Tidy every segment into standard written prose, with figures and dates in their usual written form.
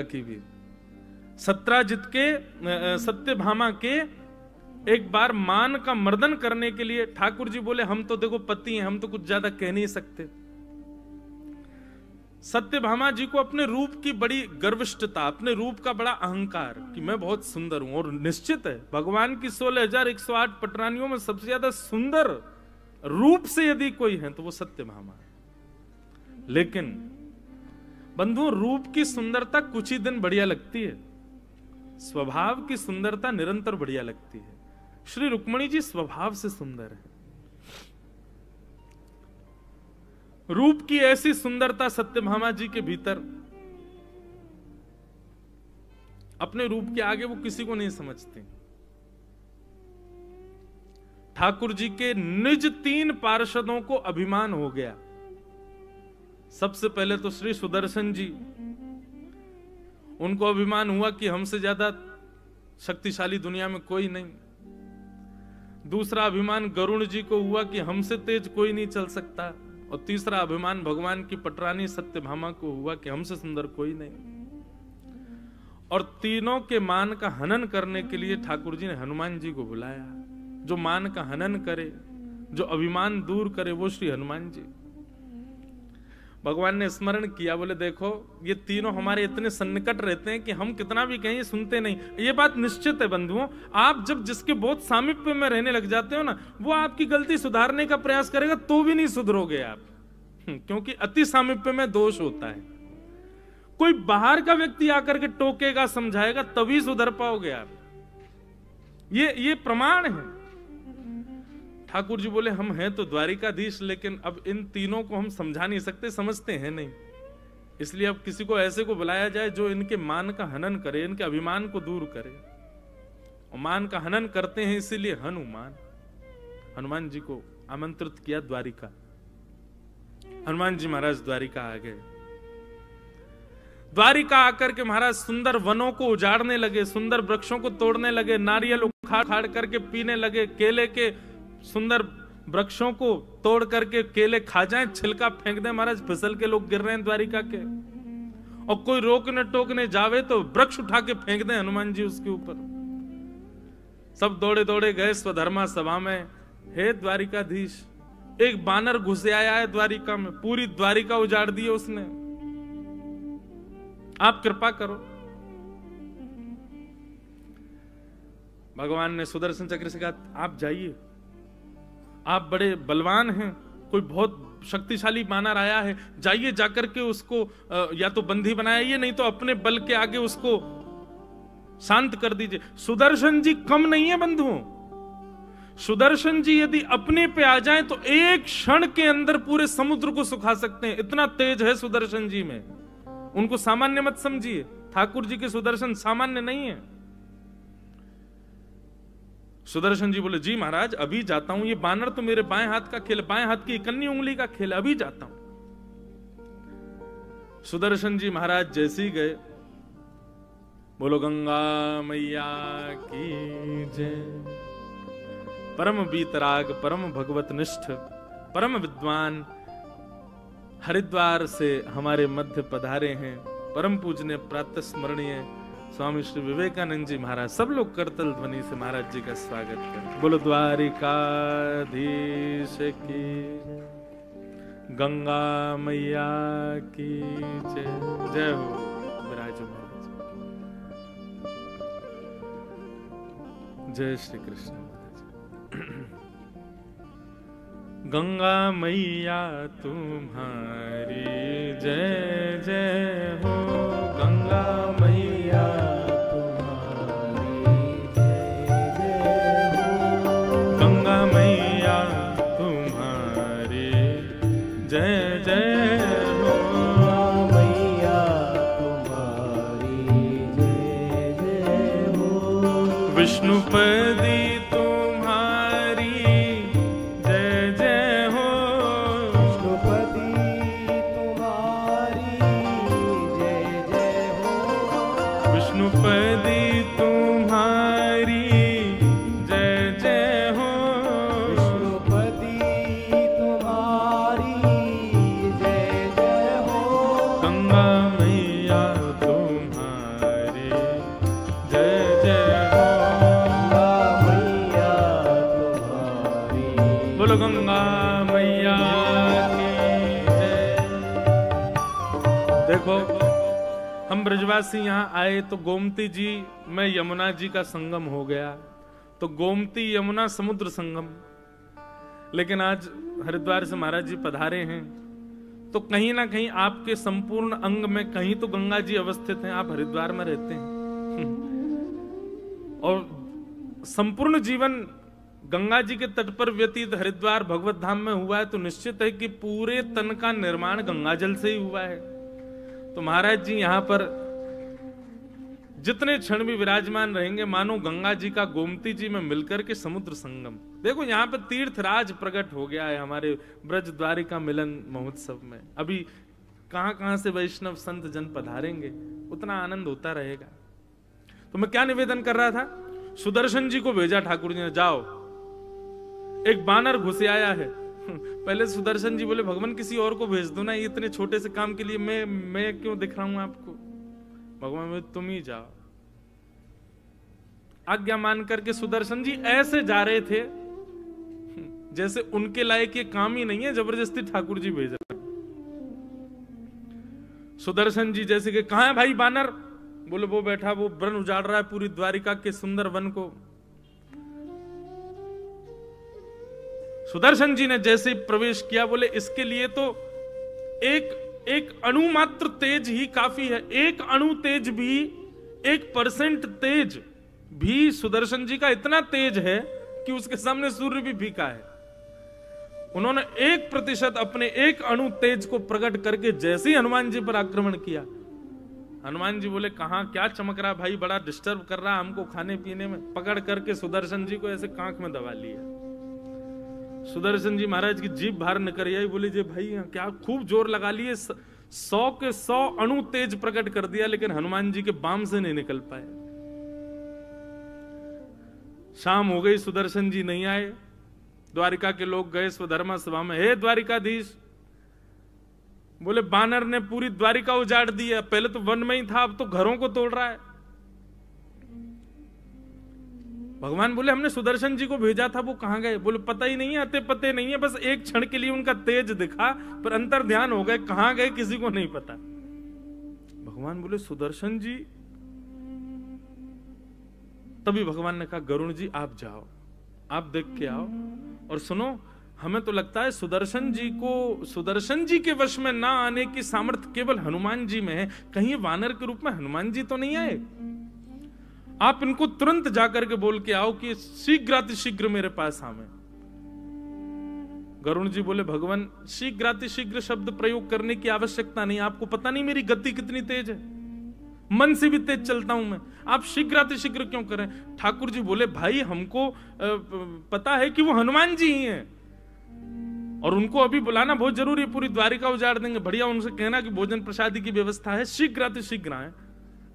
की भी। सत्राजित के सत्यभामा के एक बार मान का मर्दन करने के लिए ठाकुर जी बोले हम तो देखो पति हैं, हम तो कुछ ज्यादा कह नहीं सकते। सत्यभामा जी को अपने रूप की बड़ी गर्विष्ठता, अपने रूप का बड़ा अहंकार कि मैं बहुत सुंदर हूं। और निश्चित है भगवान की 16,108 पटरानियों में सबसे ज्यादा सुंदर रूप से यदि कोई है तो वो सत्यभामा है। लेकिन बंधुओं, रूप की सुंदरता कुछ ही दिन बढ़िया लगती है, स्वभाव की सुंदरता निरंतर बढ़िया लगती है। श्री रुक्मिणी जी स्वभाव से सुंदर है। रूप की ऐसी सुंदरता सत्यभामा जी के भीतर, अपने रूप के आगे वो किसी को नहीं समझती। ठाकुर जी के निज 3 पार्षदों को अभिमान हो गया। सबसे पहले तो श्री सुदर्शन जी, उनको अभिमान हुआ कि हमसे ज्यादा शक्तिशाली दुनिया में कोई नहीं। दूसरा अभिमान गरुण जी को हुआ कि हमसे तेज कोई नहीं चल सकता। और तीसरा अभिमान भगवान की पटरानी सत्यभामा को हुआ कि हमसे सुंदर कोई नहीं। और तीनों के मान का हनन करने के लिए ठाकुर जी ने हनुमान जी को बुलाया। जो मान का हनन करे, जो अभिमान दूर करे, वो श्री हनुमान जी। भगवान ने स्मरण किया, बोले देखो ये तीनों हमारे इतने सन्निकट रहते हैं कि हम कितना भी कहें सुनते नहीं। ये बात निश्चित है बंधुओं, आप जब जिसके बहुत सामीप्य में रहने लग जाते हो ना, वो आपकी गलती सुधारने का प्रयास करेगा तो भी नहीं सुधरोगे आप, क्योंकि अति सामीप्य में दोष होता है। कोई बाहर का व्यक्ति आकर के टोकेगा, समझाएगा, तभी सुधर पाओगे आप। ये प्रमाण है। ठाकुर जी बोले हम हैं तो द्वारिकाधीश, लेकिन अब इन तीनों को हम समझा नहीं सकते, समझते हैं नहीं। इसलिए अब किसी को ऐसे को बुलाया जाए जो इनके मान का हनन करे, इनके अभिमान को दूर करे। और मान का हनन करते हैं इसीलिए हनुमान जी को आमंत्रित किया द्वारिका। हनुमान जी महाराज द्वारिका आ गए। द्वारिका आकर के महाराज सुंदर वनों को उजाड़ने लगे, सुंदर वृक्षों को तोड़ने लगे, नारियल उखाड़ करके पीने लगे, केले के सुंदर वृक्षों को तोड़ करके केले खा जाएं, छिलका फेंक दें महाराज, फिसल के लोग गिर रहे हैं द्वारिका के। और कोई रोकने टोकने जावे तो वृक्ष उठा के फेंक दें हनुमान जी उसके ऊपर। सब दौड़े दौड़े गए स्वधर्मा सभा में। हे द्वारिकाधीश, एक बानर घुस आया है द्वारिका में, पूरी द्वारिका उजाड़ दी है उसने, आप कृपा करो। भगवान ने सुदर्शन चक्र से कहा आप जाइए, आप बड़े बलवान हैं, कोई बहुत शक्तिशाली बानर आया है, जाइए जाकर के उसको या तो बंदी बनाइए, नहीं तो अपने बल के आगे उसको शांत कर दीजिए। सुदर्शन जी कम नहीं है बंधुओं। सुदर्शन जी यदि अपने पे आ जाएं तो एक क्षण के अंदर पूरे समुद्र को सुखा सकते हैं, इतना तेज है सुदर्शन जी में। उनको सामान्य मत समझिए, ठाकुर जी के सुदर्शन सामान्य नहीं है। सुदर्शन जी बोले जी महाराज अभी जाता हूं, ये बानर तो मेरे बाएं हाथ का खेल, बाएं हाथ की इकन्नी उंगली का खेल, अभी जाता हूं। सुदर्शन जी महाराज जैसे ही गए, बोलो गंगा मैया की जय। परम वीतराग, परम भगवत निष्ठ, परम विद्वान हरिद्वार से हमारे मध्य पधारे हैं। परम पूजनीय प्रातः स्मरणीय स्वामी श्री विवेकानंद जी महाराज। सब लोग करतल ध्वनि से महाराज जी का स्वागत करें। बोलो द्वारिकाधीश की, गंगा मैया की जय। जय हो विराजो महाराज। जय श्री कृष्ण महाराज। गंगा मैया तुम्हारी जय जय हो, गंगा मैया तुम्हारी जय जय हो, गंगा मैया तुम्हारी जय जय हो, मैया तुम्हारी जय जय हो, विष्णुपदी गंगा मैया तुम्हारी देखो, हम ब्रजवासी यहाँ आए तो गोमती जी में यमुना जी का संगम हो गया, तो गोमती यमुना समुद्र संगम। लेकिन आज हरिद्वार से महाराज जी पधारे हैं तो कहीं ना कहीं आपके संपूर्ण अंग में कहीं तो गंगा जी अवस्थित हैं। आप हरिद्वार में रहते हैं और संपूर्ण जीवन गंगा जी के तट पर व्यतीत हरिद्वार भगवत धाम में हुआ है, तो निश्चित है कि पूरे तन का निर्माण गंगा जल से ही हुआ है। तो महाराज जी यहाँ पर जितने क्षण भी विराजमान रहेंगे मानो गंगा जी का गोमती जी में मिलकर के समुद्र संगम। देखो यहाँ पे तीर्थराज प्रकट हो गया है हमारे ब्रज द्वारिका मिलन महोत्सव में। अभी कहां कहां से वैष्णव संत जन पधारेंगे, उतना आनंद होता रहेगा। तो मैं क्या निवेदन कर रहा था, सुदर्शन जी को भेजा ठाकुर जी ने, जाओ एक बानर घुसे आया है। पहले सुदर्शन जी बोले भगवान किसी और को भेज दो ना, ये इतने छोटे से काम के लिए मैं क्यों दिख रहा हूं आपको। भगवान बोले तुम ही जाओ। आज्ञा मान करके सुदर्शन जी ऐसे जा रहे थे जैसे उनके लायक ये काम ही नहीं है, जबरदस्ती ठाकुर जी भेज रहे। सुदर्शन जी जैसे कि कहां है भाई बानर, बोले वो बैठा वो वन उजाड़ रहा है पूरी द्वारिका के सुंदर वन को। सुदर्शन जी ने जैसे प्रवेश किया बोले इसके लिए तो एक अणु मात्र तेज ही काफी है। एक अणु तेज भी, 1% तेज भी सुदर्शन जी का इतना तेज है कि उसके सामने सूर्य भी फीका है। उन्होंने 1% अपने एक अणु तेज को प्रकट करके जैसे ही हनुमान जी पर आक्रमण किया, हनुमान जी बोले कहां क्या चमक रहा भाई, बड़ा डिस्टर्ब कर रहा हमको खाने पीने में। पकड़ करके सुदर्शन जी को ऐसे कांख में दबा लिया। सुदर्शन जी महाराज की जीभ बाहर निकल आई, बोले जे भाई क्या खूब जोर लगा लिए, 100 के 100 अणु तेज प्रकट कर दिया, लेकिन हनुमान जी के बाम से नहीं निकल पाए। शाम हो गई, सुदर्शन जी नहीं आए। द्वारिका के लोग गए स्वधर्मा सभा में, हे द्वारिकाधीश, बोले बानर ने पूरी द्वारिका उजाड़ दी है, पहले तो वन में ही था अब तो घरों को तोड़ रहा है। भगवान बोले हमने सुदर्शन जी को भेजा था, वो कहां गए। बोले पता ही नहीं है, आते पते नहीं है, बस एक क्षण के लिए उनका तेज दिखा पर अंतर ध्यान हो गए, कहां गए किसी को नहीं पता। भगवान बोले सुदर्शन जी, तभी भगवान ने कहा गरुण जी आप जाओ, आप देख के आओ और सुनो, हमें तो लगता है सुदर्शन जी के वश में ना आने की सामर्थ्य केवल हनुमान जी में है। कहीं वानर के रूप में हनुमान जी तो नहीं आए। आप इनको तुरंत जाकर के बोल के आओ कि शीघ्रातिशीघ्र मेरे पास आवे। गरुण जी बोले भगवान शीघ्रातिशीघ्र शब्द प्रयोग करने की आवश्यकता नहीं, आपको पता नहीं मेरी गति कितनी तेज है, मन से भी तेज चलता हूं मैं, आप शीघ्रातिशीघ्र क्यों करें। ठाकुर जी बोले भाई हमको पता है कि वो हनुमान जी ही हैं और उनको अभी बुलाना बहुत जरूरी है, पूरी द्वारिका उजाड़ देंगे, बढ़िया उनसे कहना कि भोजन प्रसादी की व्यवस्था है, शीघ्रातिशीघ्र आए।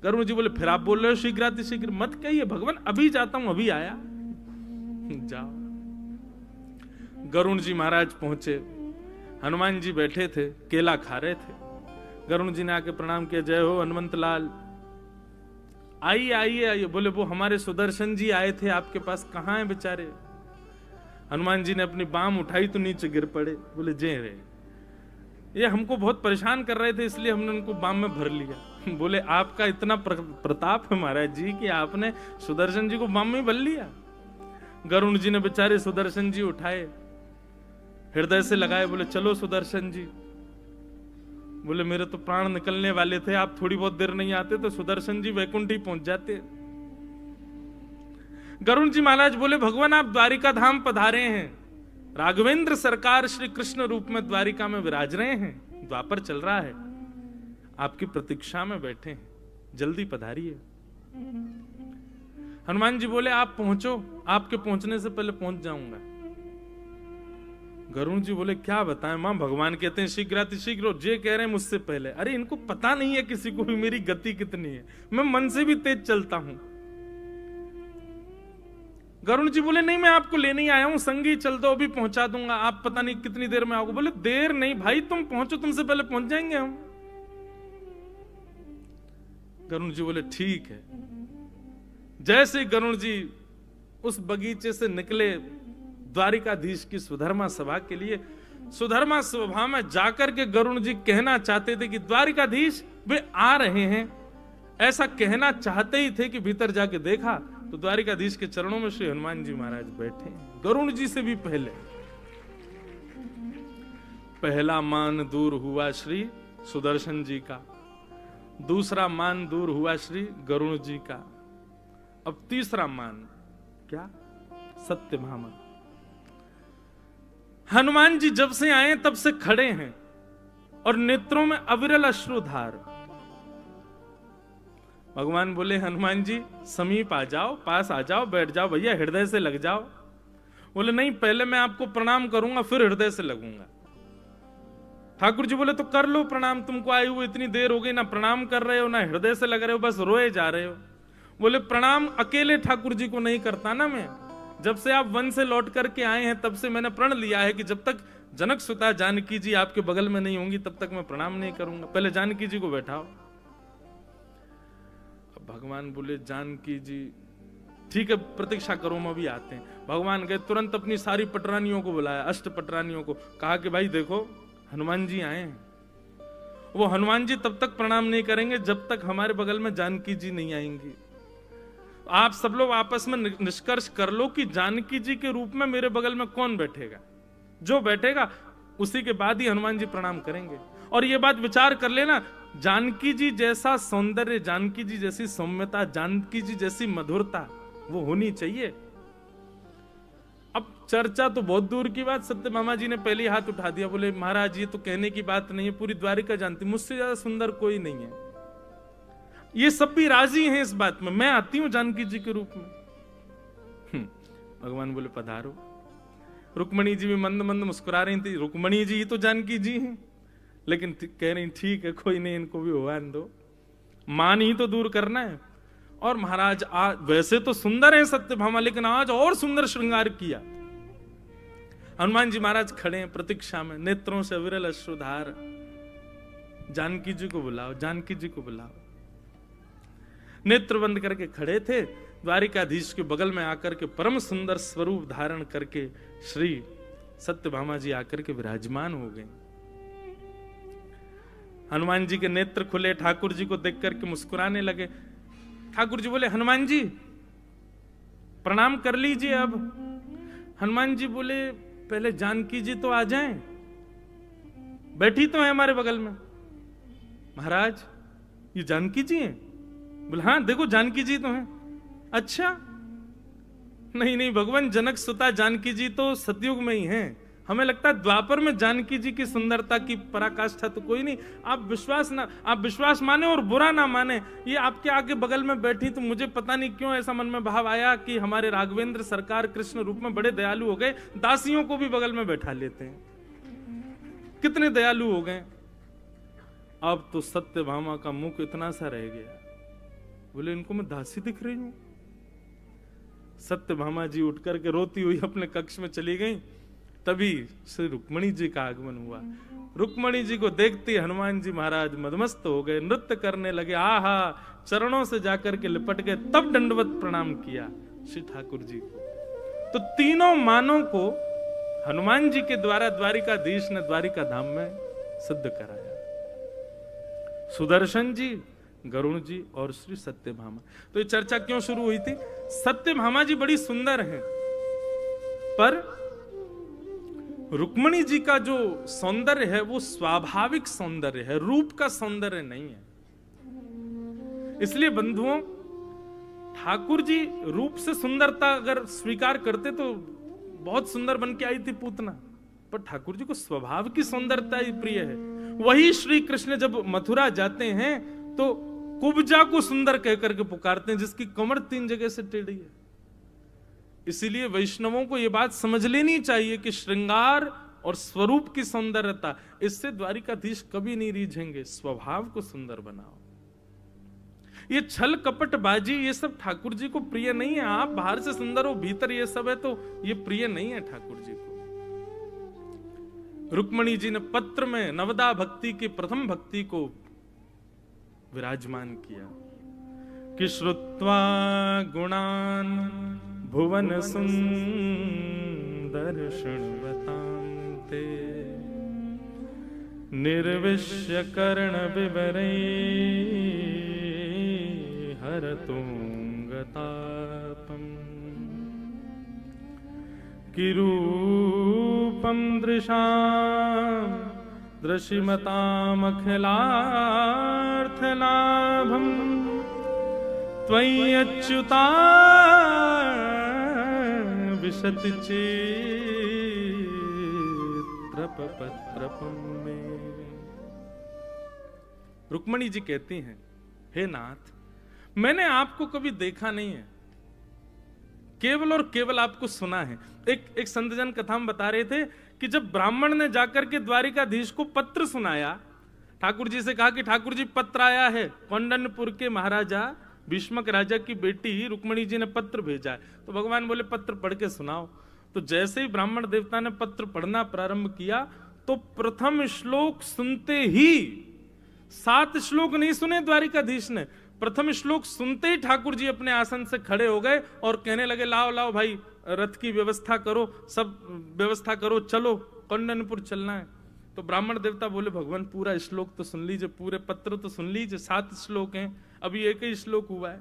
गरुण जी बोले फिर आप बोल रहे हो शीघ्रातिशीघ्र, मत कहिए भगवान, अभी जाता हूं, अभी आया। जाओ। गरुण जी महाराज पहुंचे, हनुमान जी बैठे थे, केला खा रहे थे। गरुण जी ने आके प्रणाम किया, जय हो हनुमंत लाल, आइए आइए आइए। बोले वो हमारे सुदर्शन जी आए थे आपके पास, कहां हैं बेचारे। हनुमान जी ने अपनी बाम उठाई तो नीचे गिर पड़े। बोले जय रे, ये हमको बहुत परेशान कर रहे थे इसलिए हमने उनको बाम में भर लिया। बोले आपका इतना प्रताप है महाराज जी कि आपने सुदर्शन जी को बाम में भर लिया। गरुण जी ने बेचारे सुदर्शन जी उठाए, हृदय से लगाए, बोले चलो सुदर्शन जी। बोले मेरे तो प्राण निकलने वाले थे, आप थोड़ी बहुत देर नहीं आते तो सुदर्शन जी वैकुंठ ही पहुंच जाते। गरुण जी महाराज बोले भगवान आप द्वारिका धाम पधारे हैं, राघवेंद्र सरकार श्री कृष्ण रूप में द्वारिका में विराज रहे हैं, द्वापर चल रहा है, आपकी प्रतीक्षा में बैठे हैं, जल्दी पधारिए। हनुमान जी बोले आप पहुंचो, आपके पहुंचने से पहले पहुंच जाऊंगा। गरुण जी बोले क्या बताएं मां, भगवान कहते हैं शीघ्रातिशीघ्र, जे कह रहे हैं मुझसे पहले। अरे इनको पता नहीं है किसी को भी मेरी गति कितनी है, मैं मन से भी तेज चलता हूं। गरुण जी बोले नहीं मैं आपको लेने ही आया हूं, संगी चल दो, अभी पहुंचा दूंगा, आप पता नहीं कितनी देर में आओगे। बोले देर नहीं भाई, तुम पहुंचो, तुमसे पहले पहुंच जाएंगे हम। गरुण जी बोले ठीक है। जैसे गरुण जी उस बगीचे से निकले द्वारिकाधीश की सुधर्मा सभा के लिए, सुधर्मा सभा में जाकर के गरुण जी कहना चाहते थे कि द्वारिकाधीश वे आ रहे हैं ऐसा कहना चाहते ही थे कि भीतर जाके देखा तो द्वारिकाधीश के चरणों में श्री हनुमान जी महाराज बैठे, गरुण जी से भी पहले। पहला मान दूर हुआ श्री सुदर्शन जी का, दूसरा मान दूर हुआ श्री गरुण जी का, अब तीसरा मान क्या? सत्यभामा। हनुमान जी जब से आए तब से खड़े हैं और नेत्रों में अविरल अश्रुधार। भगवान बोले हनुमान जी समीप आ जाओ, पास आ जाओ, बैठ जाओ भैया, हृदय से लग जाओ। बोले नहीं, पहले मैं आपको प्रणाम करूंगा फिर हृदय से लगूंगा। ठाकुर जी बोले तो कर लो प्रणाम, तुमको आए हुए इतनी देर हो गई, ना प्रणाम कर रहे हो ना हृदय से लग रहे हो, बस रोए जा रहे हो। बोले प्रणाम अकेले ठाकुर जी को नहीं करता ना मैं, जब से आप वन से लौट करके आए हैं तब से मैंने प्रण लिया है कि जब तक जनक सुता जानकी जी आपके बगल में नहीं होंगी तब तक मैं प्रणाम नहीं करूंगा, पहले जानकी जी को बैठाओ। अब भगवान बोले जानकी जी ठीक है प्रतीक्षा करो, हम अभी आते हैं। भगवान गए, तुरंत अपनी सारी पटरानियों को बुलाया, अष्ट पटरानियों को, कहा कि भाई देखो हनुमान जी आए हैं। वो हनुमान जी तब तक प्रणाम नहीं करेंगे जब तक हमारे बगल में जानकी जी नहीं आएंगी। आप सब लोग आपस में निष्कर्ष कर लो कि जानकी जी के रूप में मेरे बगल में कौन बैठेगा, जो बैठेगा उसी के बाद ही हनुमान जी प्रणाम करेंगे। और ये बात विचार कर लेना, जानकी जी जैसा सौंदर्य, जानकी जी जैसी सौम्यता, जानकी जी जैसी मधुरता वो होनी चाहिए। अब चर्चा तो बहुत दूर की बात, सत्यभामा जी ने पहले हाथ उठा दिया, बोले महाराज ये तो कहने की बात नहीं है, पूरी द्वारिका जानती, मुझसे ज्यादा सुंदर कोई नहीं है। ये सब भी राजी हैं इस बात में, मैं आती हूं जानकी जी के रूप में। भगवान बोले पधारो। रुक्मणी जी भी मंद मंद मुस्कुरा रही थी, रुक्मणी जी तो जानकी जी हैं, लेकिन कह रही ठीक है कोई नहीं, इनको भी होने दो, मान ही तो दूर करना है। और महाराज आज वैसे तो सुंदर है सत्यभामा, लेकिन आज और सुंदर श्रृंगार किया। हनुमान जी महाराज खड़े हैं प्रतीक्षा में, नेत्रों से विरल अश्रुधार। जानकी जी को बुलाओ, जानकी जी को बुलाओ। नेत्र बंद करके खड़े थे, द्वारिकाधीश के बगल में आकर के परम सुंदर स्वरूप धारण करके श्री सत्यभामा जी आकर के विराजमान हो गए। हनुमान जी के नेत्र खुले, ठाकुर जी को देख करके मुस्कुराने लगे। ठाकुर जी बोले हनुमान जी प्रणाम कर लीजिए अब। हनुमान जी बोले पहले जानकी जी तो आ जाएं, बैठी तो है हमारे बगल में। महाराज ये जानकी जी हैं? बोले हाँ देखो जानकी जी तो हैं। अच्छा नहीं नहीं भगवान, जनक सुता जानकी जी तो सतयुग में ही हैं, हमें लगता है द्वापर में जानकी जी की सुंदरता की पराकाष्ठा तो कोई नहीं। आप विश्वास माने और बुरा ना माने, ये आपके आगे बगल में बैठी तो मुझे पता नहीं क्यों ऐसा मन में भाव आया कि हमारे राघवेंद्र सरकार कृष्ण रूप में बड़े दयालु हो गए, दासियों को भी बगल में बैठा लेते हैं, कितने दयालु हो गए। अब तो सत्यभामा का मुख इतना सा रह गया, बोले इनको मैं दासी दिख रही हूं। सत्यभामा जी उठ करके रोती हुई अपने कक्ष में चली गई। तभी श्री रुक्मणी जी का आगमन हुआ। रुक्मणी जी को देखते हनुमान जी महाराज मदमस्त हो गए, नृत्य करने लगे, आहा चरणों से जाकर के लिपट गए, तब दंडवत प्रणाम किया श्री ठाकुर जी को। तो तीनों मानों को हनुमान जी के द्वारा द्वारिकाधीश ने द्वारिका धाम में सिद्ध कराया। सुदर्शन जी, गरुण जी और श्री सत्यभामा। तो ये चर्चा क्यों शुरू हुई थी? सत्यभामा जी बड़ी सुंदर हैं, पर रुक्मणी जी का जो सौंदर्य है वो स्वाभाविक सौंदर्य है, रूप का सौंदर्य नहीं है। इसलिए बंधुओं, ठाकुर जी रूप से सुंदरता अगर स्वीकार करते तो बहुत सुंदर बन के आई थी पूतना, पर ठाकुर जी को स्वभाव की सुंदरता ही प्रिय है। वही श्री कृष्ण जब मथुरा जाते हैं तो कुब्जा को सुंदर कहकर के पुकारते हैं, जिसकी कमर 3 जगह से टेढ़ी है। इसीलिए वैष्णवों को यह बात समझ लेनी चाहिए कि श्रृंगार और स्वरूप की सौंदर्यता, इससे द्वारिकाधीश कभी नहीं रीझेंगे। स्वभाव को सुंदर बनाओ। ये छल कपट बाजी ये सब ठाकुर जी को प्रिय नहीं है। आप बाहर से सुंदर हो, भीतर ये सब है, तो ये प्रिय नहीं है ठाकुर जी को। रुक्मणी जी ने पत्र में नवदा भक्ति की प्रथम भक्ति को विराजमान किया कि श्रुत्वा गुणान भुवन सुंदर शृण्वतां ते निर्विश्य कर्ण विवरै हरतुंगतापम् किरूपं दृशां दृशिमतामखिलार्थलाभम् त्वय्यच्युता विशति चित्रपत्रपम् में। रुक्मणी जी कहती हैं, हे नाथ, मैंने आपको कभी देखा नहीं है, केवल और केवल आपको सुना है। एक संतजन कथा में बता रहे थे कि जब ब्राह्मण ने जाकर के द्वारिकाधीश को पत्र सुनाया, ठाकुर जी से कहा कि ठाकुर जी पत्र आया है, कौंडन्यपुर के महाराजा भीष्मक राजा की बेटी रुक्मणी जी ने पत्र भेजा है। तो भगवान बोले पत्र पढ़ के सुनाओ। तो जैसे ही ब्राह्मण देवता ने पत्र पढ़ना प्रारंभ किया तो प्रथम श्लोक सुनते ही, 7 श्लोक नहीं सुने द्वारिकाधीश ने, प्रथम श्लोक सुनते ही ठाकुर जी अपने आसन से खड़े हो गए और कहने लगे, लाओ लाओ भाई, रथ की व्यवस्था करो, सब व्यवस्था करो, चलो कौंडन्यपुर चलना है। तो ब्राह्मण देवता बोले, भगवान पूरा श्लोक तो सुन लीजिए, पूरे पत्र तो सुन लीजिए, 7 श्लोक हैं, अभी एक ही श्लोक हुआ है।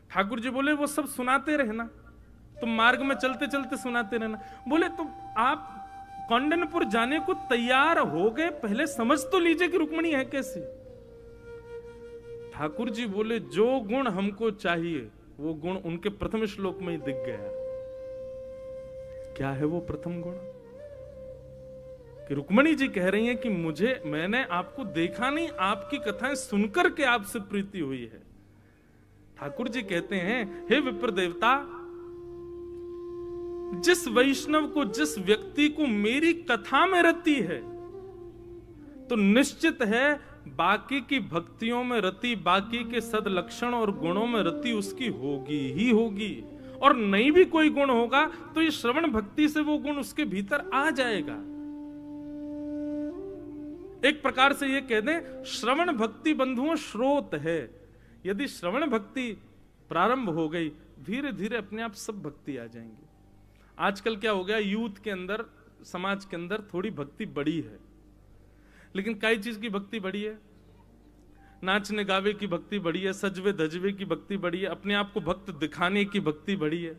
ठाकुर जी बोले, वो सब सुनाते रहना, तुम मार्ग में चलते चलते सुनाते रहना। बोले, तो आप कौंडन्यपुर जाने को तैयार हो गए, पहले समझ तो लीजिए कि रुक्मणी है कैसी। ठाकुर जी बोले, जो गुण हमको चाहिए वो गुण उनके प्रथम श्लोक में ही दिख गया। क्या है वो प्रथम गुण? कि रुक्मणी जी कह रही हैं कि मैंने आपको देखा नहीं, आपकी कथाएं सुनकर के आपसे प्रीति हुई है। ठाकुर जी कहते हैं, हे विप्र देवता, जिस वैष्णव को, जिस व्यक्ति को मेरी कथा में रति है, तो निश्चित है बाकी की भक्तियों में रति, बाकी के सदलक्षण और गुणों में रति उसकी होगी ही होगी। और नहीं भी कोई गुण होगा तो ये श्रवण भक्ति से वो गुण उसके भीतर आ जाएगा। एक प्रकार से ये कह दें, श्रवण भक्ति बंधुओं स्रोत है। यदि श्रवण भक्ति प्रारंभ हो गई, धीरे धीरे अपने आप सब भक्ति आ जाएंगी। आजकल क्या हो गया, यूथ के अंदर, समाज के अंदर थोड़ी भक्ति बढ़ी है, लेकिन कई चीज की भक्ति बढ़ी है। नाचने गावे की भक्ति बढ़ी है, सजवे धजवे की भक्ति बढ़ी है, अपने आप को भक्त दिखाने की भक्ति बढ़ी है।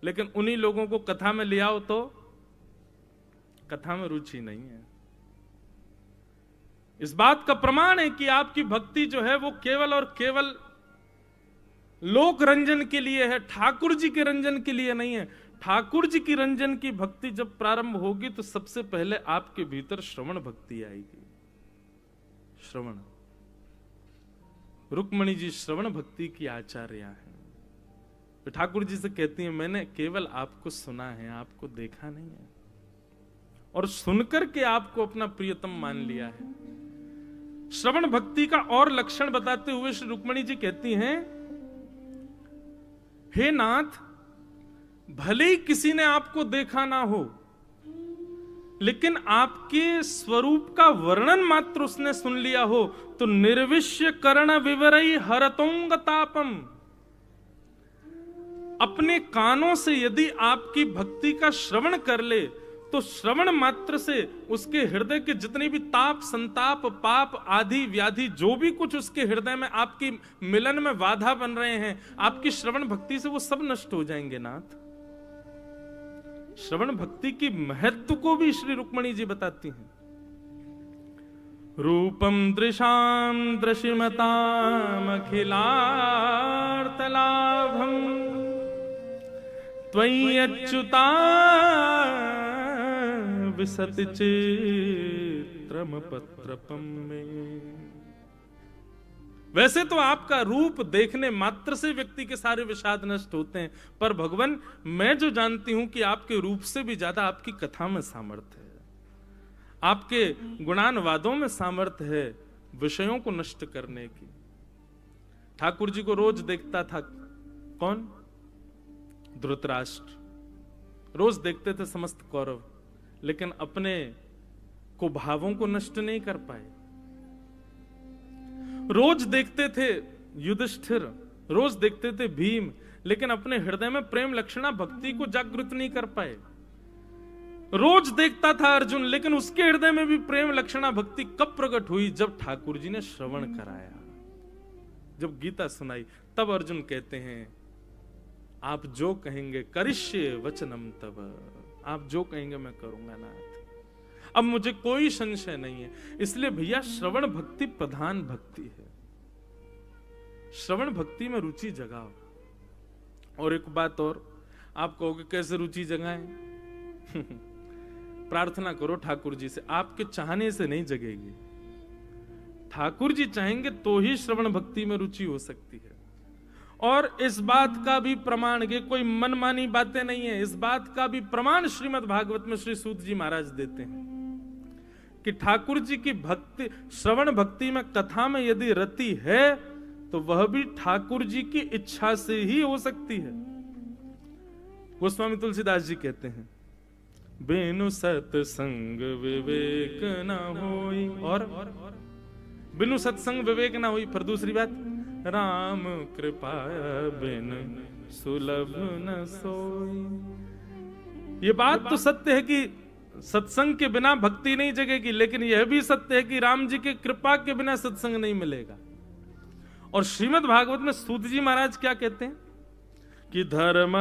लेकिन उन्हीं लोगों को कथा में ले आओ तो कथा में रुचि नहीं है। इस बात का प्रमाण है कि आपकी भक्ति जो है वो केवल और केवल लोक रंजन के लिए है, ठाकुर जी के रंजन के लिए नहीं है। ठाकुर जी की रंजन की भक्ति जब प्रारंभ होगी तो सबसे पहले आपके भीतर श्रवण भक्ति आएगी। श्रवण, रुक्मणी जी श्रवण भक्ति की आचार्या हैं। तो ठाकुर जी से कहती हैं, मैंने केवल आपको सुना है, आपको देखा नहीं है, और सुनकर के आपको अपना प्रियतम मान लिया है। श्रवण भक्ति का और लक्षण बताते हुए श्री रुक्मणी जी कहती हैं, हे नाथ, भले ही किसी ने आपको देखा ना हो, लेकिन आपके स्वरूप का वर्णन मात्र उसने सुन लिया हो, तो निर्विश्य कर्ण विवरई हरतोंगतापम, अपने कानों से यदि आपकी भक्ति का श्रवण कर ले तो श्रवण मात्र से उसके हृदय के जितने भी ताप, संताप, पाप आदि व्याधि, जो भी कुछ उसके हृदय में आपकी मिलन में बाधा बन रहे हैं, आपकी श्रवण भक्ति से वो सब नष्ट हो जाएंगे। नाथ, श्रवण भक्ति की महत्व को भी श्री रुक्मणी जी बताती हैं। रूपम दृशाम दृशिमताम अखिलार्थलाभम त्वय्यच्युता विसति चित्रम पत्रपम में। वैसे तो आपका रूप देखने मात्र से व्यक्ति के सारे विषाद नष्ट होते हैं, पर भगवान, मैं जो जानती हूं कि आपके रूप से भी ज्यादा आपकी कथा में सामर्थ्य है, आपके गुणानुवादों में सामर्थ्य है विषयों को नष्ट करने की। ठाकुर जी को रोज देखता था कौन? धृतराष्ट्र। रोज देखते थे समस्त कौरव, लेकिन अपने को भावों को नष्ट नहीं कर पाए। रोज देखते थे युधिष्ठिर, रोज देखते थे भीम, लेकिन अपने हृदय में प्रेम लक्षणा भक्ति को जागृत नहीं कर पाए। रोज देखता था अर्जुन, लेकिन उसके हृदय में भी प्रेम लक्षणा भक्ति कब प्रकट हुई? जब ठाकुर जी ने श्रवण कराया, जब गीता सुनाई, तब अर्जुन कहते हैं आप जो कहेंगे करिष्ये वचनम तब, आप जो कहेंगे मैं करूंगा नाथ, अब मुझे कोई संशय नहीं है। इसलिए भैया श्रवण भक्ति प्रधान भक्ति है, श्रवण भक्ति में रुचि जगाओ। और एक बात और, आप कहोगे कैसे रुचि जगाएं? प्रार्थना करो ठाकुर जी से, आपके चाहने से नहीं जगेगी, ठाकुर जी चाहेंगे तो ही श्रवण भक्ति में रुचि हो सकती है। और इस बात का भी प्रमाण, ये कोई मनमानी बातें नहीं है, इस बात का भी प्रमाण श्रीमद् भागवत में श्री सूत जी महाराज देते हैं कि ठाकुर जी की भक्ति, श्रवण भक्ति में, कथा में यदि रति है तो वह भी ठाकुर जी की इच्छा से ही हो सकती है। गोस्वामी तुलसीदास जी कहते हैं बिनु सत्संग विवेक न होई, और बिनु सत्संग विवेक न होई। फिर दूसरी बात, राम कृपा बिन सुलभ न सोई। ये बात तो सत्य है कि सत्संग के बिना भक्ति नहीं जगेगी, लेकिन यह भी सत्य है कि राम जी के कृपा के बिना सत्संग नहीं मिलेगा। और श्रीमद् भागवत में सूत जी महाराज क्या कहते हैं कि धर्म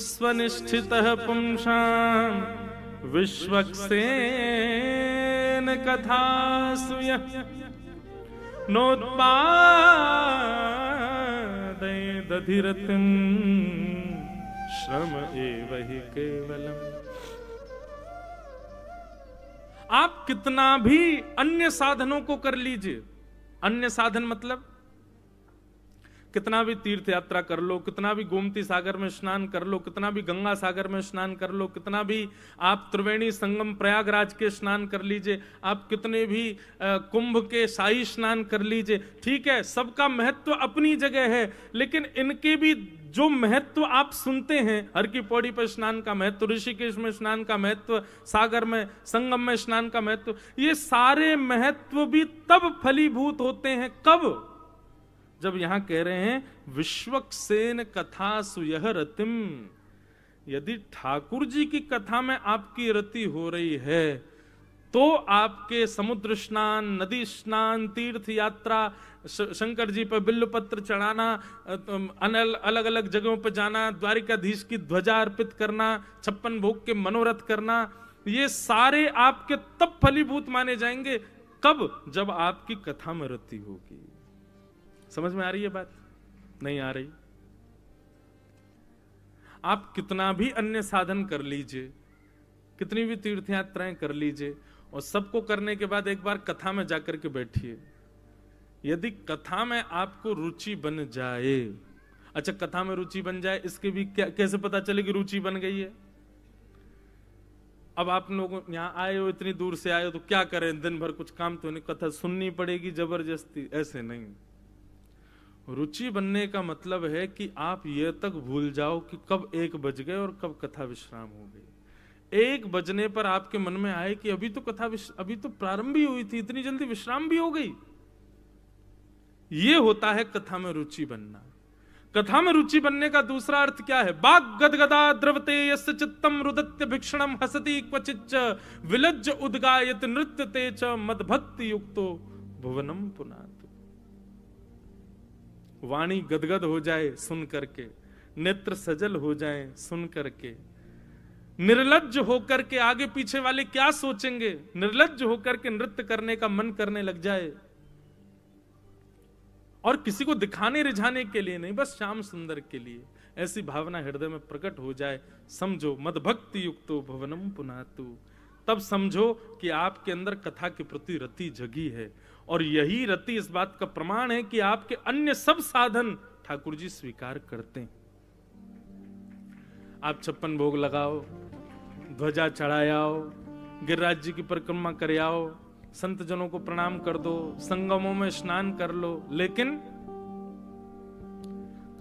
स्वनिष्ठित पुंसां विश्वक्सेन कथा सुय नोत्पादय दधिरतिं श्रम एव हि केवलम। आप कितना भी अन्य साधनों को कर लीजिए, अन्य साधन मतलब कितना भी तीर्थ यात्रा कर लो, कितना भी गोमती सागर में स्नान कर लो, कितना भी गंगा सागर में स्नान कर लो, कितना भी आप त्रिवेणी संगम प्रयागराज के स्नान कर लीजिए, आप कितने भी कुंभ के शाही स्नान कर लीजिए, ठीक है, सबका महत्व अपनी जगह है। लेकिन इनके भी जो महत्व आप सुनते हैं, हर की पौड़ी पर स्नान का महत्व, ऋषिकेश में स्नान का महत्व, सागर में संगम में स्नान का महत्व, ये सारे महत्व भी तब फलीभूत होते हैं कब? जब यहां कह रहे हैं विश्वक्सेन कथा सुयह रतिम। यदि ठाकुर जी की कथा में आपकी रति हो रही है तो आपके समुद्र स्नान, नदी स्नान, तीर्थ यात्रा, शंकर जी पर बिल्वपत्र चढ़ाना, अलग अलग जगहों पर जाना, द्वारिकाधीश की ध्वजा अर्पित करना, 56 भोग के मनोरथ करना, ये सारे आपके तब फलीभूत माने जाएंगे कब? जब आपकी कथा में रति होगी। समझ में आ रही है बात? नहीं आ रही? आप कितना भी अन्य साधन कर लीजिए, कितनी भी तीर्थ यात्राएं कर लीजिए, और सबको करने के बाद एक बार कथा में जाकर के बैठिए। यदि कथा में आपको रुचि बन जाए, अच्छा कथा में रुचि बन जाए, इसके भी कैसे पता चले कि रुचि बन गई है? अब आप लोग यहाँ आए हो, इतनी दूर से आए हो, तो क्या करें, दिन भर कुछ काम तो नहीं, कथा सुननी पड़ेगी जबरदस्ती, ऐसे नहीं। रुचि बनने का मतलब है कि आप ये तक भूल जाओ कि कब 1 बज गए और कब कथा विश्राम हो गई। 1 बजने पर आपके मन में आए कि अभी तो अभी तो प्रारंभ ही हुई थी, इतनी जल्दी विश्राम भी हो गई। ये होता है कथा में रुचि बनना। कथा में रुचि बनने का दूसरा अर्थ क्या है? बाग गदगदा द्रवते यस्य चित्तम रुदत्य भिक्षणम हसति क्वचिच्च विलज्ज उद्गायत नृत्यते च मदभक्ति युक्तो भुवनम पुनातु। वाणी गदगद हो जाए सुन करके, नेत्र सजल हो जाए सुन करके, निर्लज्ज होकर के आगे पीछे वाले क्या सोचेंगे, निर्लज्ज होकर के नृत्य करने का मन करने लग जाए, और किसी को दिखाने रिझाने के लिए नहीं, बस श्याम सुंदर के लिए, ऐसी भावना हृदय में प्रकट हो जाए, समझो मदभक्ति युक्तो भवनम पुनातु। तब समझो कि आपके अंदर कथा के प्रति रति जगी है, और यही रति इस बात का प्रमाण है कि आपके अन्य सब साधन ठाकुर जी स्वीकार करते हैं। आप 56 भोग लगाओ, ध्वजा चढ़ाओ, गिरिराज जी की परिक्रमा कर आओ, संत जनों को प्रणाम कर दो, संगमों में स्नान कर लो, लेकिन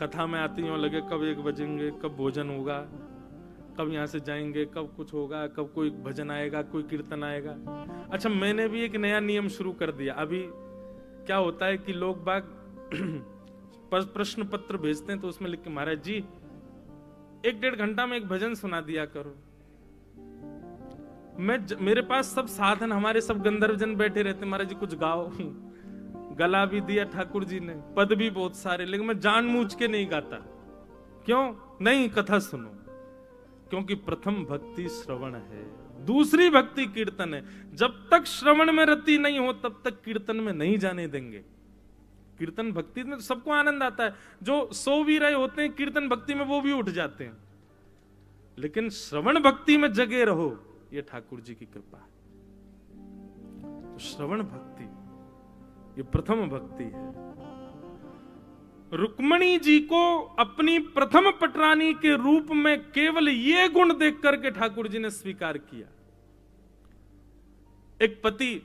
कथा में आती हो लगे कब 1 बजेंगे, कब भोजन होगा, कब यहां से जाएंगे, कब कुछ होगा, कब कोई भजन आएगा, कोई कीर्तन आएगा। अच्छा, मैंने भी एक नया नियम शुरू कर दिया। अभी क्या होता है कि लोग बाग प्रश्न पत्र भेजते हैं, तो उसमें लिख के महाराज जी 1-1.5 घंटा में एक भजन सुना दिया करो। मेरे पास सब साधन, हमारे सब गंधर्वजन बैठे रहते, महाराज जी कुछ गाओ। गला भी दिया ठाकुर जी ने, पद भी बहुत सारे, लेकिन मैं जानबूझ के नहीं गाता। क्यों नहीं? कथा सुनो, क्योंकि प्रथम भक्ति श्रवण है, दूसरी भक्ति कीर्तन है। जब तक श्रवण में रति नहीं हो तब तक कीर्तन में नहीं जाने देंगे। कीर्तन भक्ति में तो सबको आनंद आता है, जो सो भी रहे होते हैं कीर्तन भक्ति में वो भी उठ जाते हैं, लेकिन श्रवण भक्ति में जगे रहो, ये ठाकुर जी की कृपा है। तो श्रवण भक्ति ये प्रथम भक्ति है। रुक्मणी जी को अपनी प्रथम पटरानी के रूप में केवल ये गुण देख करके ठाकुर जी ने स्वीकार किया। एक पति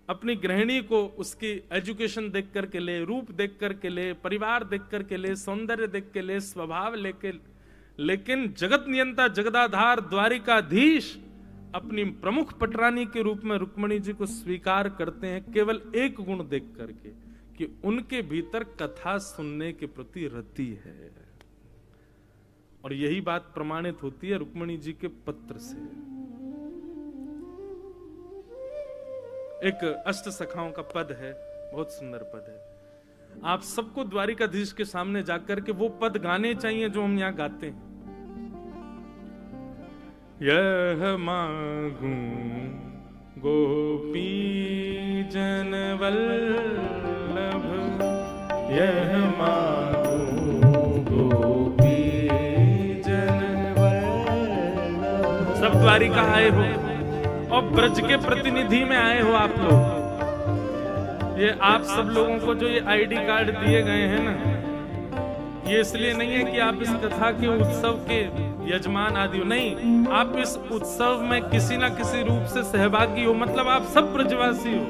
अपनी गृहिणी को उसकी एजुकेशन देख करके ले, रूप देख करके ले, परिवार देख करके ले, सौंदर्य देख के ले, स्वभाव लेके, लेकिन जगत नियंता जगदाधार द्वारिकाधीश अपनी प्रमुख पटरानी के रूप में रुक्मणी जी को स्वीकार करते हैं केवल एक गुण देख करके, कि उनके भीतर कथा सुनने के प्रति रति है। और यही बात प्रमाणित होती है रुक्मणी जी के पत्र से। एक अष्ट सखाओं का पद है, बहुत सुंदर पद है। आप सबको द्वारिकाधीश के सामने जाकर के वो पद गाने चाहिए जो हम यहां गाते हैं। यह मांगू गोपी जन वल्लभ, यह मांगू गोपी जन वल्लभ। सब द्वारिका आए हो और ब्रज के प्रतिनिधि में आए हो आप लोग। ये आप सब लोगों को जो ये आईडी कार्ड दिए गए हैं ना, ये इसलिए नहीं है कि आप इस कथा के उत्सव के यजमान आदि हो, नहीं, आप इस उत्सव में किसी ना किसी रूप से सहभागी हो, मतलब आप सब ब्रजवासी हो।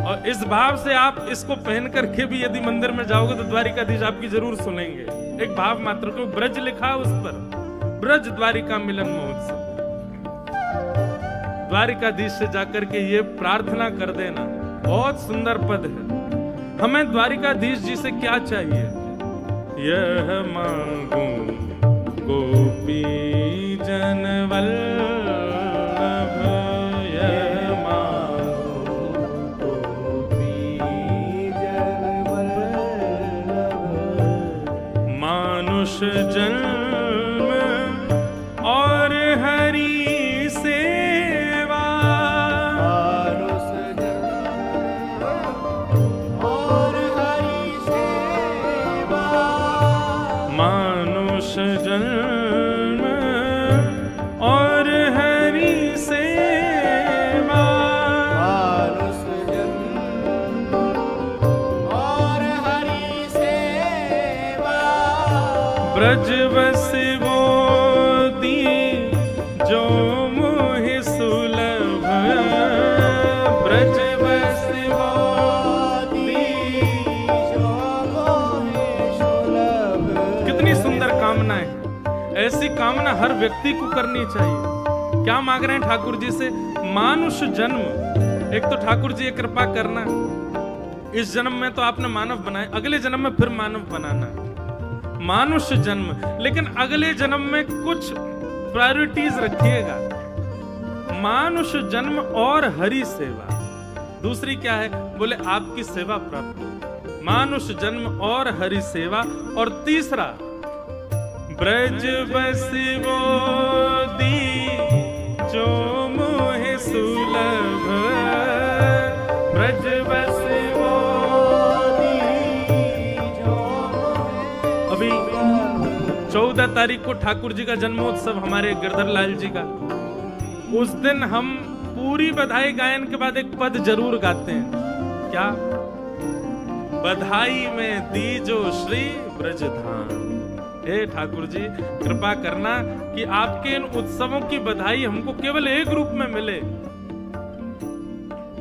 और इस भाव से आप इसको पहन करके भी यदि मंदिर में जाओगे तो द्वारिकाधीश आपकी जरूर सुनेंगे। एक भाव मात्र, क्यों ब्रज लिखा उस पर, ब्रज द्वारिका मिलन महोत्सव। द्वारिकाधीश से जाकर के ये प्रार्थना कर देना, बहुत सुंदर पद है। हमें द्वारिकाधीश जी से क्या चाहिए? यह मांगू गोपी जन वल्लभ, यह मांगू गोपी जन वल्लभ। मानुष जन्म और हरि जन्म और हरि सेवा, मानुष जन्म और हरि सेवा। ब्रजवसी बोधी जो मोहि सुलभ, ब्रजवसी बोधी जो मोहि सुलभ। कितनी सुंदर कामना है। ऐसी कामना हर व्यक्ति को करनी चाहिए। क्या मांग रहे हैं ठाकुर जी से? मानुष जन्म। एक तो ठाकुर जी ये कृपा करना, इस जन्म में तो आपने मानव बनाए, अगले जन्म में फिर मानव बनाना। मानुष जन्म, लेकिन अगले जन्म में कुछ प्रायोरिटीज रखिएगा। मानुष जन्म और हरि सेवा। दूसरी क्या है? बोले आपकी सेवा प्राप्त। मानुष जन्म और हरि सेवा। और तीसरा ब्रज बसी बोधी जो मोहि सुलभ, ब्रज बसी बोधी जो। अभी 14 तारीख को ठाकुर जी का जन्मोत्सव, हमारे गिरधर लाल जी का। उस दिन हम पूरी बधाई गायन के बाद एक पद जरूर गाते हैं। क्या? बधाई में दीजो श्री ब्रजधाम। हे ठाकुर जी कृपा करना कि आपके इन उत्सवों की बधाई हमको केवल एक रूप में मिले।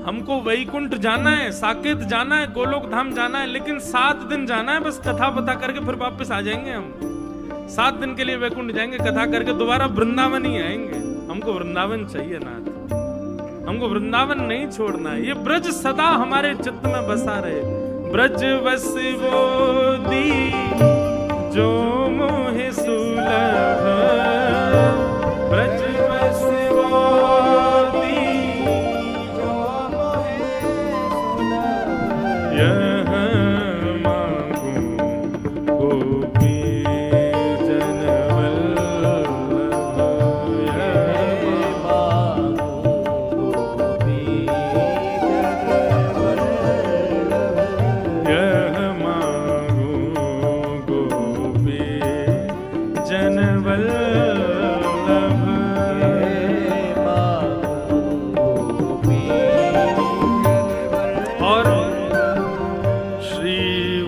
हमको वैकुंठ जाना है, साकेत जाना है, गोलोक धाम जाना है, लेकिन 7 दिन जाना है बस, कथा पता करके फिर वापस आ जाएंगे हम। 7 दिन के लिए वैकुंठ जाएंगे, कथा करके दोबारा वृंदावन ही आएंगे। हमको वृंदावन चाहिए नाथ, हमको वृंदावन नहीं छोड़ना है। ये ब्रज सदा हमारे चित्त में बसा रहे। ब्रज बसी बोधी जो मोहि सुलभ, ब्रज बसी बोधी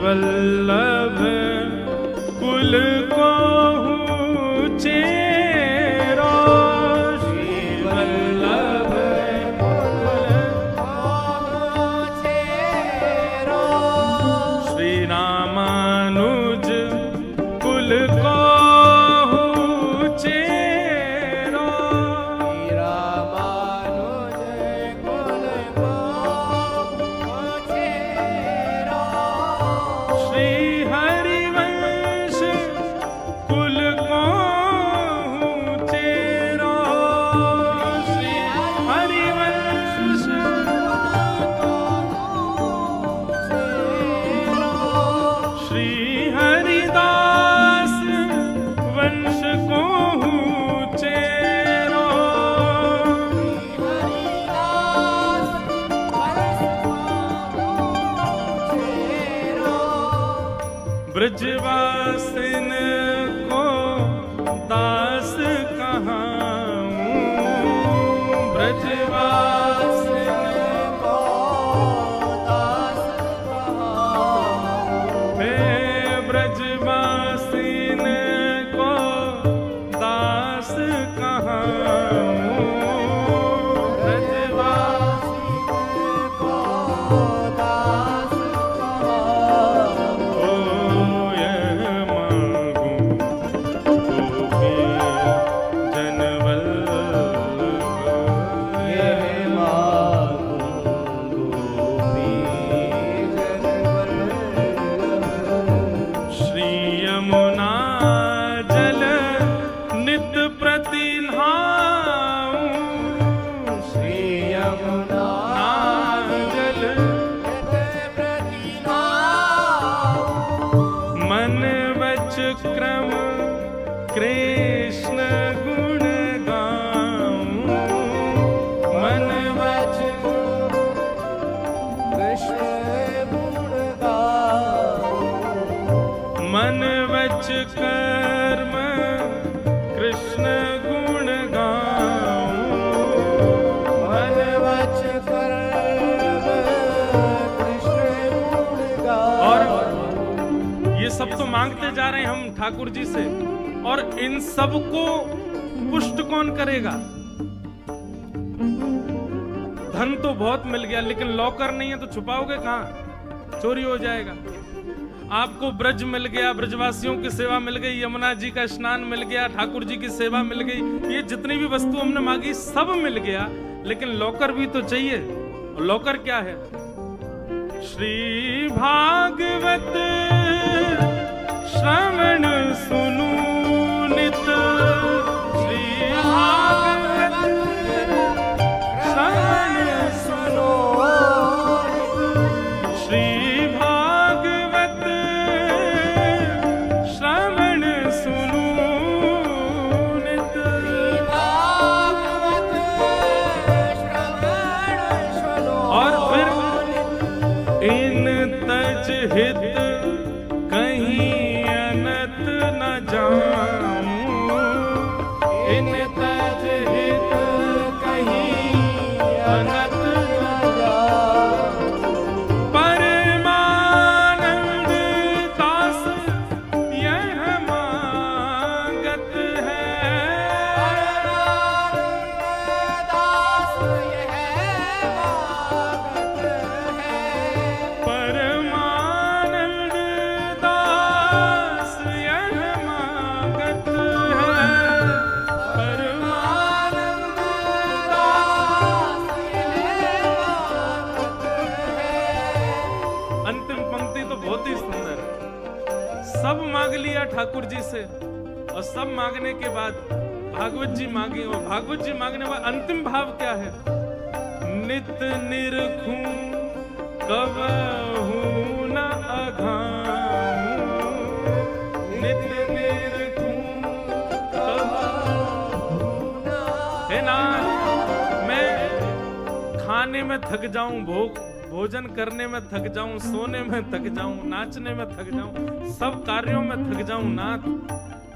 वल्लभ कुल को चेरो, श्री वल्लभ चेरो, श्री रामानुज कुल को चेरो, श्री रामानुज कुल को चेरो, श्री हरिवंश कुल को चेरो, श्री हरिवंश श्री हरिदास वंश को चेरो, ब्रजवासिन को दास कहाऊं, ब्रजवासिन को दास कहाऊं, मैं ब्रजवासिन को दास कहाऊं, ब्रजवासिन को दास कहाऊं, यह मांगू गोपी जनवल्लभ, यह मांगू गोपी जनवल्लभ, श्री यमुना जल नित प्रति नहाऊं, श्री यमुना जल नित प्रति नहाऊं, मन वच क्रम कृष्ण गुण गाऊं, मन वच कृष्ण गुण गाऊं, मन वच कर्म कृष्ण गुण गाऊं, मन वच कर्म कृष्ण गुण गाऊं। और ये सब तो मांगते जा रहे हैं हम ठाकुर जी से, और इन सब को पुष्ट कौन करेगा? धन तो बहुत मिल गया, लेकिन लॉकर नहीं है तो छुपाओगे कहां? चोरी हो जाएगा। आपको ब्रज मिल गया, ब्रजवासियों की सेवा मिल गई, यमुना जी का स्नान मिल गया, ठाकुर जी की सेवा मिल गई, ये जितनी भी वस्तु हमने मांगी सब मिल गया, लेकिन लॉकर भी तो चाहिए। और लॉकर क्या है? श्री भागवत श्रवण सुनू नित, श्री भागवत श्रवण सुनो, श्री भागवत श्रवण सुनू नित, भागवत श्रवण सुनो। और फिर इन तज हित कहीं अनत न जाऊं, इन तज हित कहीं अनत न जाऊं, परमानंद दास यह मांगत है, परमानंद दास यह मांगत है, परमानंद दास यह मांगत है, परमानंद दास यह मांगत है। अंतिम पंक्ति तो बहुत ही सुंदर है। सब मांग लिया ठाकुर जी से, और सब मांगने के बाद भागवत जी मांगी, और भागवत जी मांगने के बाद अंतिम भाव क्या है? नित निरखूं कबहू न अघाऊं, नित निरखूं कबहू न। हे नाथ, मैं खाने में थक जाऊं, भोजन करने में थक जाऊं, सोने में थक जाऊं, नाचने में थक जाऊं, सब कार्यों में थक जाऊं नाथ,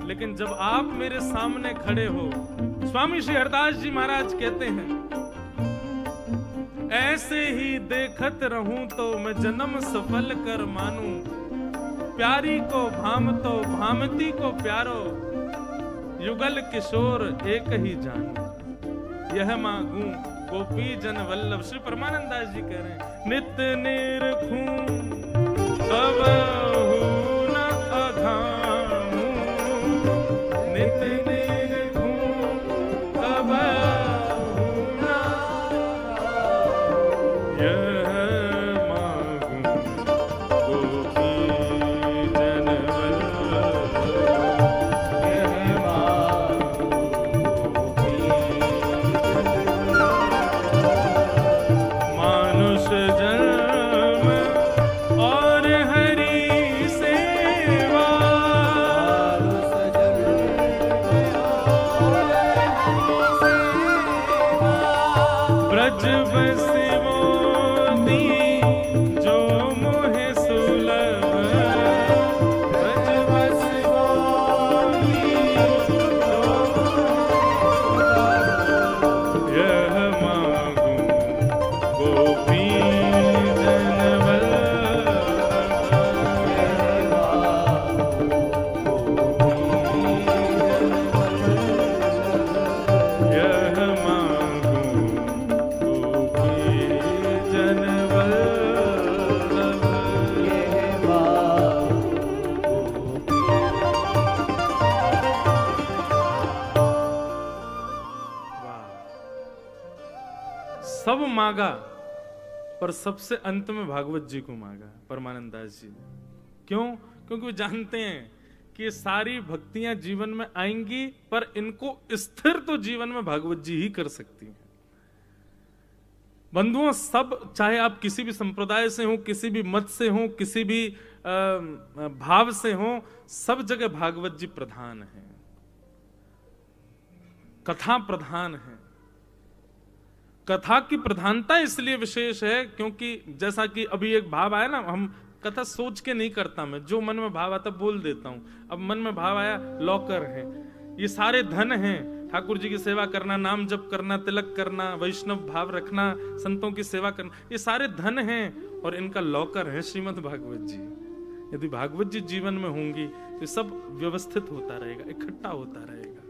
लेकिन जब आप मेरे सामने खड़े हो, स्वामी श्री हरदास जी महाराज कहते हैं, ऐसे ही देखत रहूं तो मैं जन्म सफल कर मानूं। प्यारी को भामतो भामती को प्यारो, युगल किशोर एक ही जानो, यह मांगू गोपी जन वल्लभ। श्री परमानंद दास जी कह रहे हैं, नित निरखूं कबहू न अघाऊं, नित निरखूं कबहू न अघाऊं, यह मांगू गोपी जन वल्लभ, यह मांगू गोपी मानुष जन्म और हरि सेवा, ब्रज बसिवो दी जो मोहे सुलभ, ब्रज बसिवो दी जो यह मांगू गोपी जन वल्लभ, यह मांगू गोपी जन वल्लभ, यह सब मांगा पर सबसे अंत में भागवत जी को मांगा परमानंद दास जी ने। क्यों? क्योंकि वो जानते हैं कि ये सारी भक्तियां जीवन में आएंगी, पर इनको स्थिर तो जीवन में भागवत जी ही कर सकती हैं। बंधुओं, सब, चाहे आप किसी भी संप्रदाय से हो, किसी भी मत से हो, किसी भी भाव से हो, सब जगह भागवत जी प्रधान है, कथा प्रधान है। कथा की प्रधानता इसलिए विशेष है क्योंकि जैसा कि अभी एक भाव आया ना, हम कथा सोच के नहीं करता, मैं जो मन में भाव आता बोल देता हूं। अब मन में भाव आया, लॉकर है, ये सारे धन हैं, ठाकुर जी की सेवा करना, नाम जप करना, तिलक करना, वैष्णव भाव रखना, संतों की सेवा करना, ये सारे धन हैं और इनका लॉकर है श्रीमद् भागवत जी। यदि भागवत जी जीवन में होंगी तो सब व्यवस्थित होता रहेगा, इकट्ठा होता रहेगा।